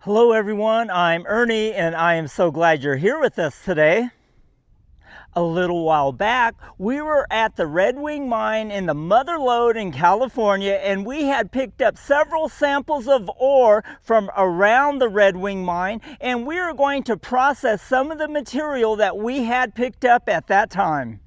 Hello everyone, I'm Ernie and I am so glad you're here with us today. A little while back, we were at the Red Wing mine in the Mother Lode in California, and we had picked up several samples of ore from around the Red Wing mine, and we are going to process some of the material that we had picked up at that time.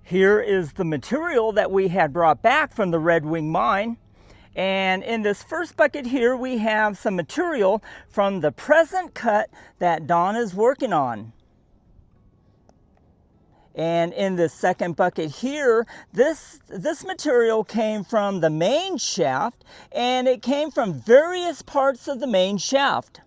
Here is the material that we had brought back from the Red Wing mine. And in this first bucket here, we have some material from the present cut that Don is working on. And in the second bucket here, this material came from the main shaft, and it came from various parts of the main shaft.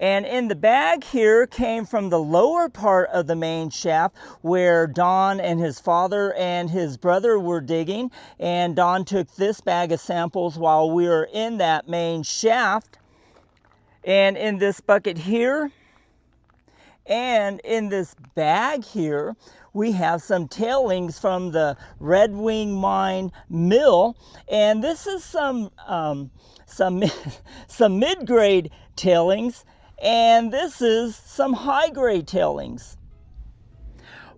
And in the bag here came from the lower part of the main shaft where Don and his father and his brother were digging. And Don took this bag of samples while we were in that main shaft. And in this bucket here and in this bag here, we have some tailings from the Red Wing mine mill. And this is some mid-grade tailings. And this is some high-grade tailings.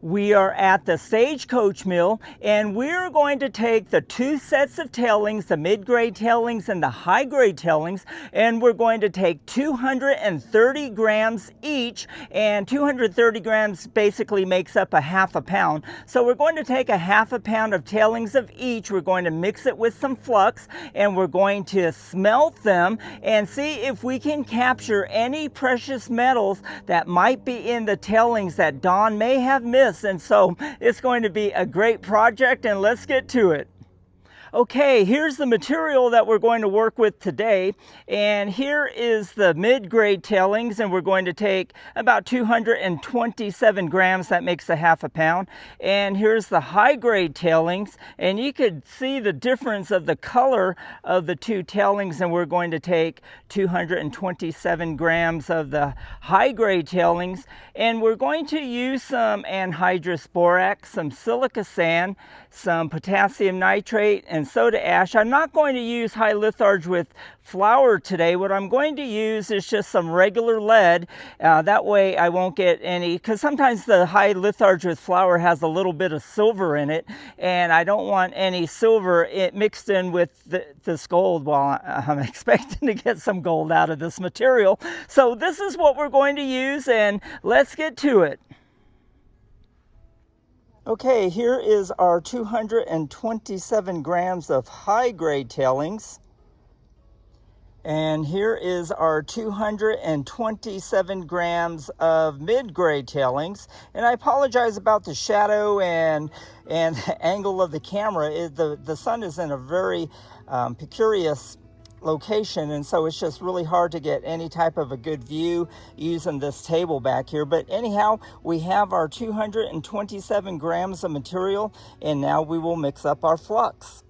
We are at the Stagecoach Mill, and we're going to take the two sets of tailings, the mid-grade tailings and the high-grade tailings, and we're going to take 230 grams each, and 230 grams basically makes up a half a pound. So we're going to take a half a pound of tailings of each, we're going to mix it with some flux, and we're going to smelt them and see if we can capture any precious metals that might be in the tailings that Don may have missed. And so it's going to be a great project, and let's get to it. Okay, here's the material that we're going to work with today, and here is the mid-grade tailings, and we're going to take about 227 grams, that makes a half a pound. And here's the high-grade tailings, and you could see the difference of the color of the two tailings, and we're going to take 227 grams of the high-grade tailings, and we're going to use some anhydrous borax, some silica sand, some potassium nitrate, and soda ash. I'm not going to use high litharge with flour today. What I'm going to use is just some regular lead. That way I won't get any, because sometimes the high litharge with flour has a little bit of silver in it, and I don't want any silver mixed in with this gold. Well, I'm expecting to get some gold out of this material. So this is what we're going to use, and let's get to it. Okay, here is our 227 grams of high-grade tailings. And here is our 227 grams of mid-grade tailings. And I apologize about the shadow and the angle of the camera. The sun is in a very precarious location, and so it's just really hard to get any type of a good view using this table back here. But anyhow, we have our 227 grams of material, and now we will mix up our flux.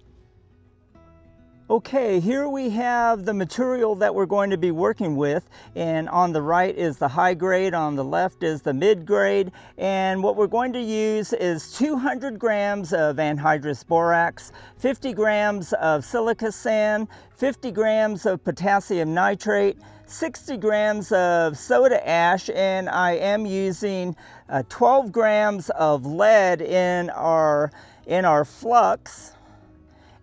Okay, here we have the material that we're going to be working with, and on the right is the high grade, on the left is the mid grade, and what we're going to use is 200 grams of anhydrous borax, 50 grams of silica sand, 50 grams of potassium nitrate, 60 grams of soda ash, and I am using 12 grams of lead in our flux.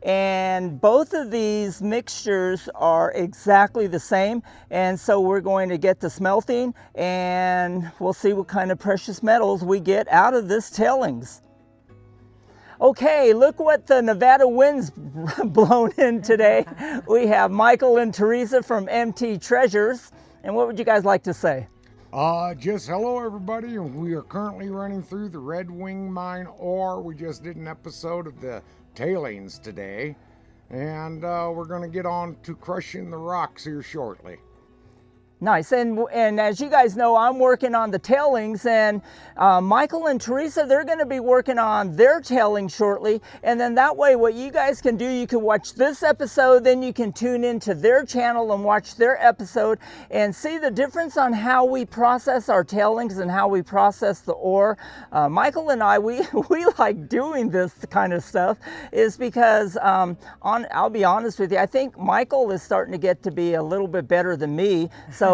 And both of these mixtures are exactly the same, and so we're going to get the smelting, and we'll see what kind of precious metals we get out of this tailings. Okay, look what the Nevada wind's blown in today. We have Michael and Teresa from MT Treasures, and what would you guys like to say? Just hello everybody. We are currently running through the Red Wing mine ore. We just did an episode of the tailings today, and we're going to get on to crushing the rocks here shortly. Nice. And as you guys know, I'm working on the tailings, and Michael and Teresa, they're going to be working on their tailings shortly. And then that way, what you guys can do, you can watch this episode, then you can tune into their channel and watch their episode and see the difference on how we process our tailings and how we process the ore. Michael and I, we like doing this kind of stuff is because, I'll be honest with you, I think Michael is starting to get to be a little bit better than me. So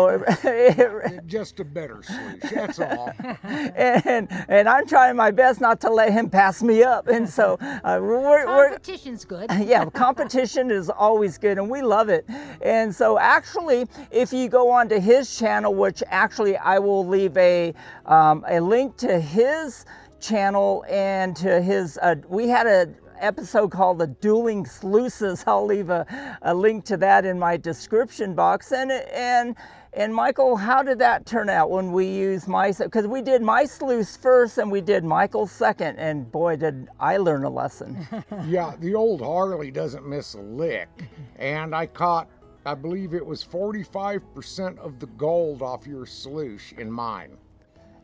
just a better sluice, that's all. and I'm trying my best not to let him pass me up. And so competition's good. Yeah, competition is always good, and we love it. And so actually, if you go onto his channel, which actually I will leave a link to his channel and to his, we had a episode called the Dueling Sluices. I'll leave a link to that in my description box. And Michael, how did that turn out when we used my, because we did my sluice first and we did Michael's second, and boy, did I learn a lesson. Yeah, the old Harley doesn't miss a lick. And I caught, I believe it was 45% of the gold off your sluice in mine.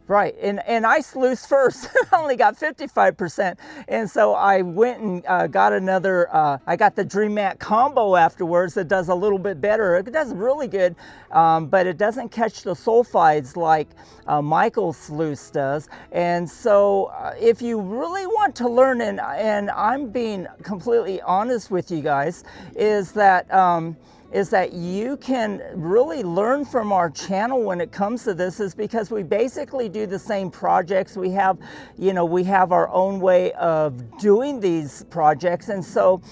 Right, and I sluiced first. I only got 55%, and so I went and got another. I got the Dream Mat combo afterwards that does a little bit better. It does really good, but it doesn't catch the sulfides like Michael's sluice does. And so, if you really want to learn, and I'm being completely honest with you guys, is that you can really learn from our channel when it comes to this, is because we basically do the same projects. We have our own way of doing these projects. And so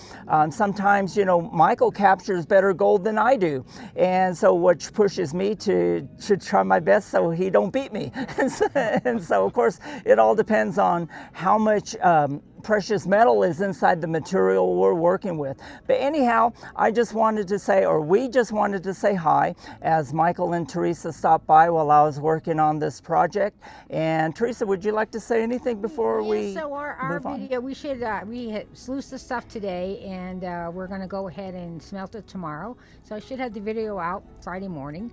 sometimes, Michael captures better gold than I do. And so which pushes me to try my best so he don't beat me. And so of course, it all depends on how much precious metal is inside the material we're working with. But anyhow, we just wanted to say hi as Michael and Teresa stopped by while I was working on this project. And Teresa, would you like to say anything before we So our move on? video, we had sluiced the stuff today, and we're going to go ahead and smelt it tomorrow. So I should have the video out Friday morning.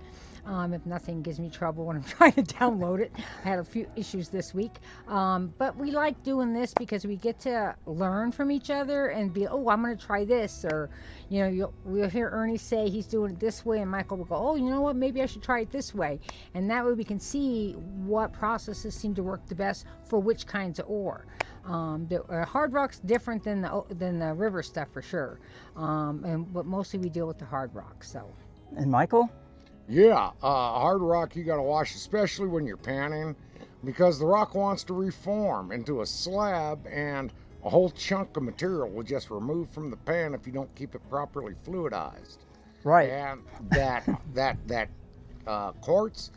If nothing gives me trouble when I'm trying to download it. I had a few issues this week. But we like doing this because we get to learn from each other and be, oh, I'm going to try this. Or, we'll hear Ernie say he's doing it this way, and Michael will go, oh, you know what, maybe I should try it this way. And that way we can see what processes seem to work the best for which kinds of ore. The hard rock's different than the river stuff for sure. But mostly we deal with the hard rock. So. And Michael? Yeah, hard rock you got to wash, especially when you're panning, because the rock wants to reform into a slab, and a whole chunk of material will just remove from the pan if you don't keep it properly fluidized. Right. And that quartz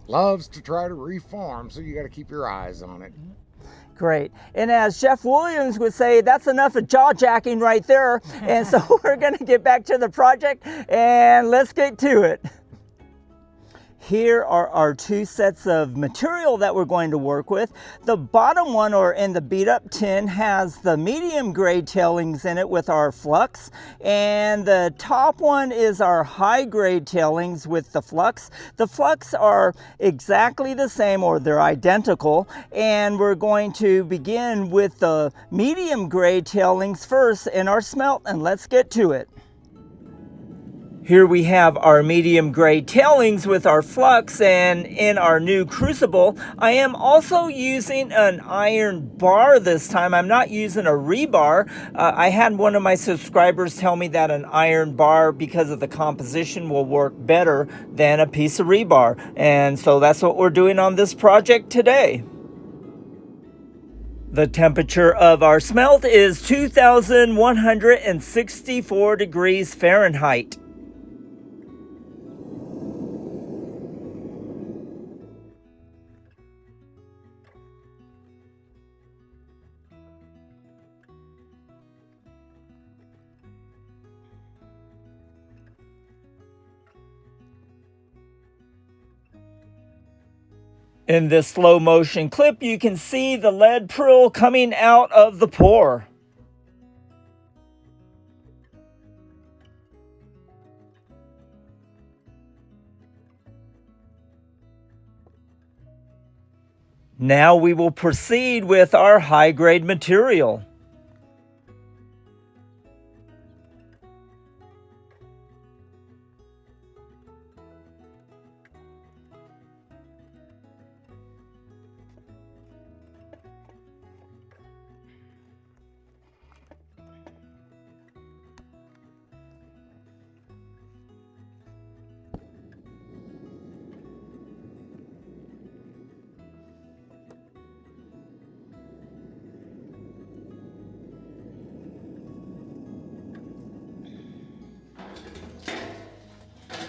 loves to try to reform, so you got to keep your eyes on it. Great. And as Jeff Williams would say, that's enough of jaw jacking right there. And so we're going to get back to the project, and let's get to it. Here are our two sets of material that we're going to work with. The bottom one, or in the beat up tin, has the medium grade tailings in it with our flux, and the top one is our high grade tailings with the flux. The flux are exactly the same, or they're identical, and we're going to begin with the medium grade tailings first in our smelt, and let's get to it. Here we have our medium grade tailings with our flux, and in our new crucible, I am also using an iron bar this time. I'm not using a rebar. I had one of my subscribers tell me that an iron bar, because of the composition, will work better than a piece of rebar. And so that's what we're doing on this project today. The temperature of our smelt is 2,164 degrees Fahrenheit. In this slow motion clip, you can see the lead prill coming out of the pour. Now we will proceed with our high-grade material.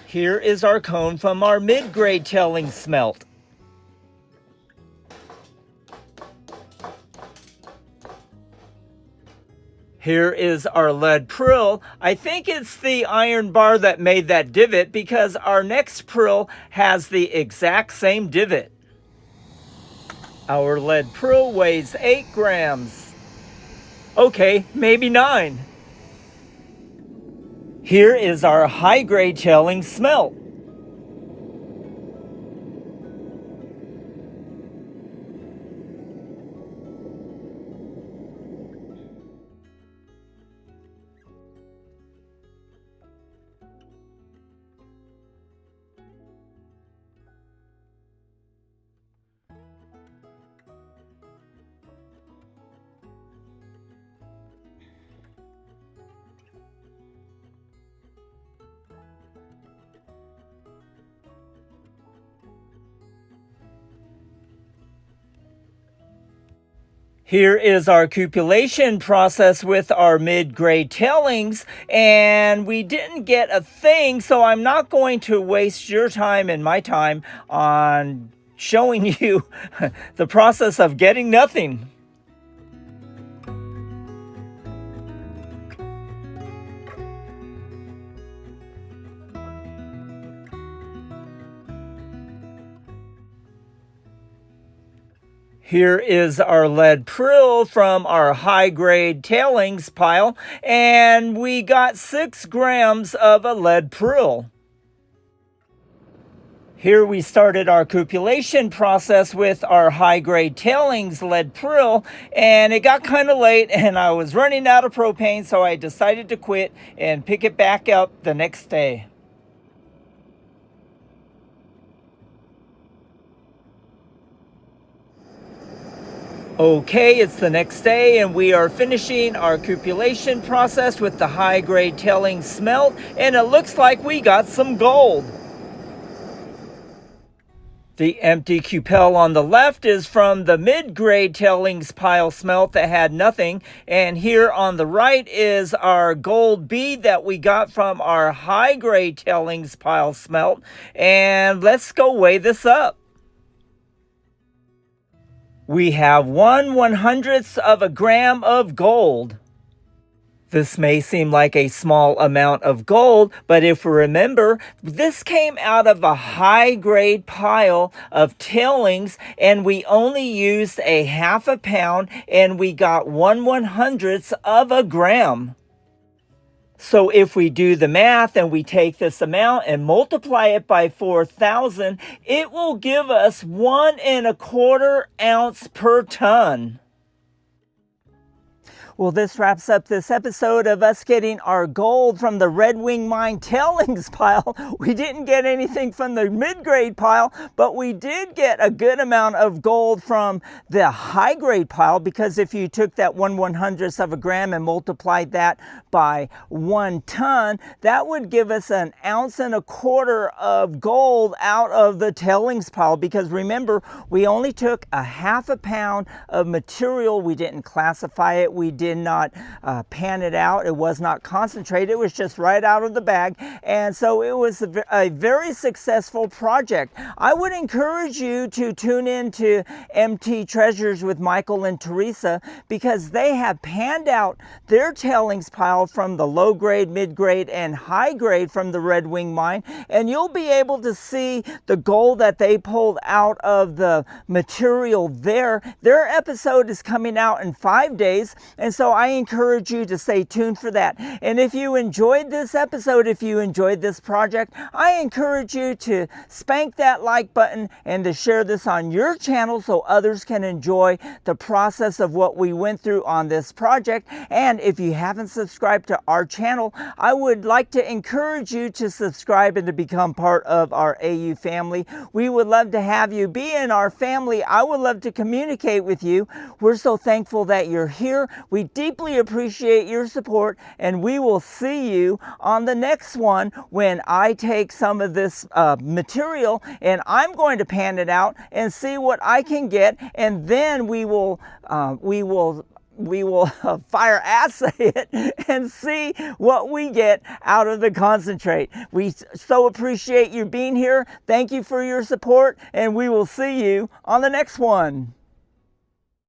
Here is our cone from our mid-grade Tailings smelt. Here is our lead prill. I think it's the iron bar that made that divot because our next prill has the exact same divot. Our lead prill weighs 8 grams. Okay, maybe 9. Here is our high-grade Tailings smelt. Here is our cupellation process with our mid-grade tailings, and we didn't get a thing, so I'm not going to waste your time and my time on showing you the process of getting nothing. Here is our lead prill from our high-grade tailings pile, and we got 6 grams of a lead prill. Here we started our cupellation process with our high-grade tailings lead prill, and it got kind of late and I was running out of propane, so I decided to quit and pick it back up the next day. Okay, it's the next day and we are finishing our cupellation process with the high-grade tailings smelt, and it looks like we got some gold. The empty cupel on the left is from the mid-grade tailings pile smelt that had nothing, and here on the right is our gold bead that we got from our high-grade tailings pile smelt, and let's go weigh this up. We have 1/100th of a gram of gold. This may seem like a small amount of gold, but if we remember, this came out of a high-grade pile of tailings, and we only used a half a pound, and we got 1/100th of a gram. So if we do the math and we take this amount and multiply it by 4,000, it will give us 1 1/4 ounce per ton. Well, this wraps up this episode of us getting our gold from the Red Wing Mine tailings pile. We didn't get anything from the mid-grade pile, but we did get a good amount of gold from the high-grade pile, because if you took that 1/100th of a gram and multiplied that by 1 ton, that would give us 1 1/4 ounces of gold out of the tailings pile, because remember, we only took a half a pound of material. We didn't classify it. We did not pan it out. It was not concentrated. It was just right out of the bag. And so it was a very successful project. I would encourage you to tune in to MT Treasures with Michael and Teresa, because they have panned out their tailings pile from the low grade, mid grade, and high grade from the Red Wing Mine. And you'll be able to see the gold that they pulled out of the material there. Their episode is coming out in 5 days. And And so I encourage you to stay tuned for that. And if you enjoyed this episode, if you enjoyed this project, I encourage you to spank that like button and to share this on your channel so others can enjoy the process of what we went through on this project. And if you haven't subscribed to our channel, I would like to encourage you to subscribe and to become part of our AU family. We would love to have you be in our family. I would love to communicate with you. We're so thankful that you're here. We deeply appreciate your support, and we will see you on the next one when I take some of this material and I'm going to pan it out and see what I can get, and then we will fire assay it and see what we get out of the concentrate. We so appreciate you being here. Thank you for your support, and we will see you on the next one.